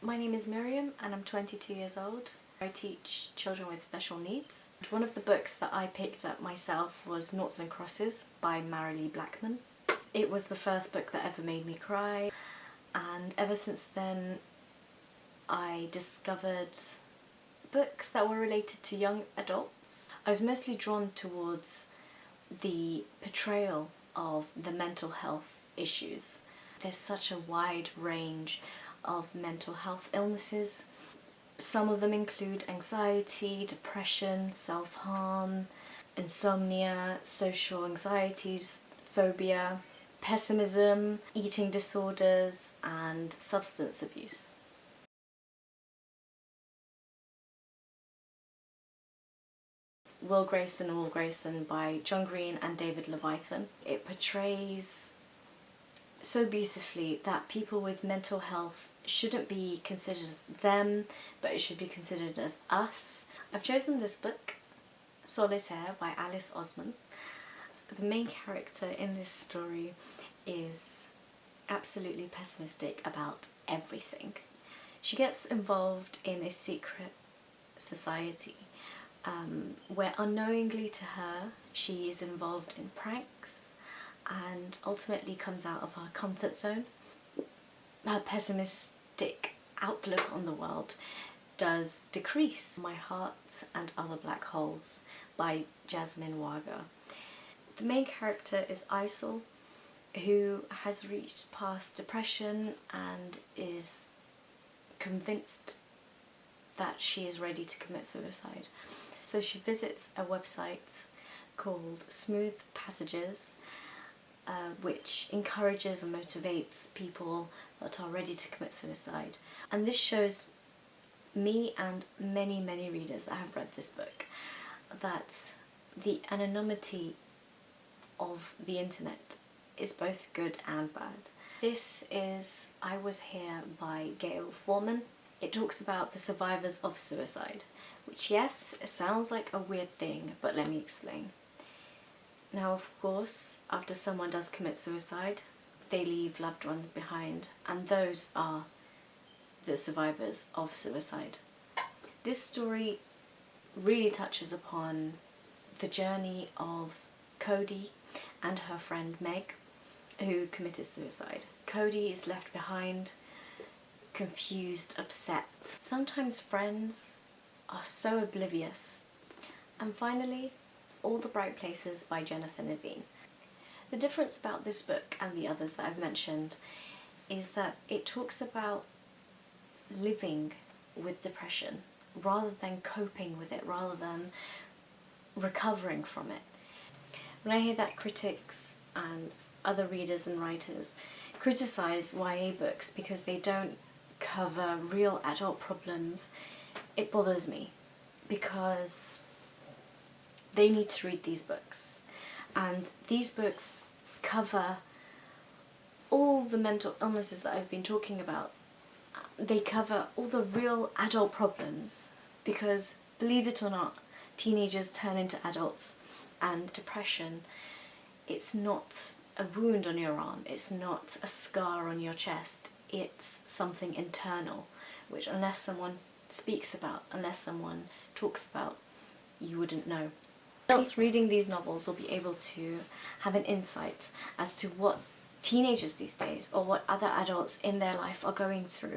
My name is Myriam and I'm 22 years old. I teach children with special needs. One of the books that I picked up myself was Noughts and Crosses by Marilee Blackman. It was the first book that ever made me cry, and ever since then I discovered books that were related to young adults. I was mostly drawn towards the portrayal of the mental health issues. There's such a wide range of mental health illnesses. Some of them include anxiety, depression, self-harm, insomnia, social anxieties, phobia, pessimism, eating disorders, and substance abuse. Will Grayson by John Green and David Leviathan. It portrays so beautifully that people with mental health shouldn't be considered as them, but it should be considered as us. I've chosen this book, Solitaire by Alice Osman. The main character in this story is absolutely pessimistic about everything. She gets involved in a secret society where unknowingly to her she is involved in pranks and ultimately comes out of her comfort zone. Her pessimistic outlook on the world does decrease. My Heart and Other Black Holes by Jasmine Waga. The main character is Isel, who has reached past depression and is convinced that she is ready to commit suicide. So she visits a website called Smooth Passages, which encourages and motivates people that are ready to commit suicide. And this shows me and many readers that have read this book that the anonymity of the internet is both good and bad. This is I Was Here by Gail Foreman. It talks about the survivors of suicide, which, yes, it sounds like a weird thing, but let me explain. Now, of course, after someone does commit suicide, they leave loved ones behind, and those are the survivors of suicide. This story really touches upon the journey of Cody and her friend Meg, who committed suicide. Cody is left behind, confused, upset. Sometimes friends are so oblivious. And finally, All the Bright Places by Jennifer Nevine. The difference about this book and the others that I've mentioned is that it talks about living with depression rather than coping with it, rather than recovering from it. When I hear that critics and other readers and writers criticize YA books because they don't cover real adult problems, it bothers me, because they need to read these books. And these books cover all the mental illnesses that I've been talking about. They cover all the real adult problems, because, believe it or not, teenagers turn into adults, and depression, it's not a wound on your arm, it's not a scar on your chest, it's something internal, which unless someone speaks about, unless someone talks about, you wouldn't know. Adults reading these novels will be able to have an insight as to what teenagers these days or what other adults in their life are going through.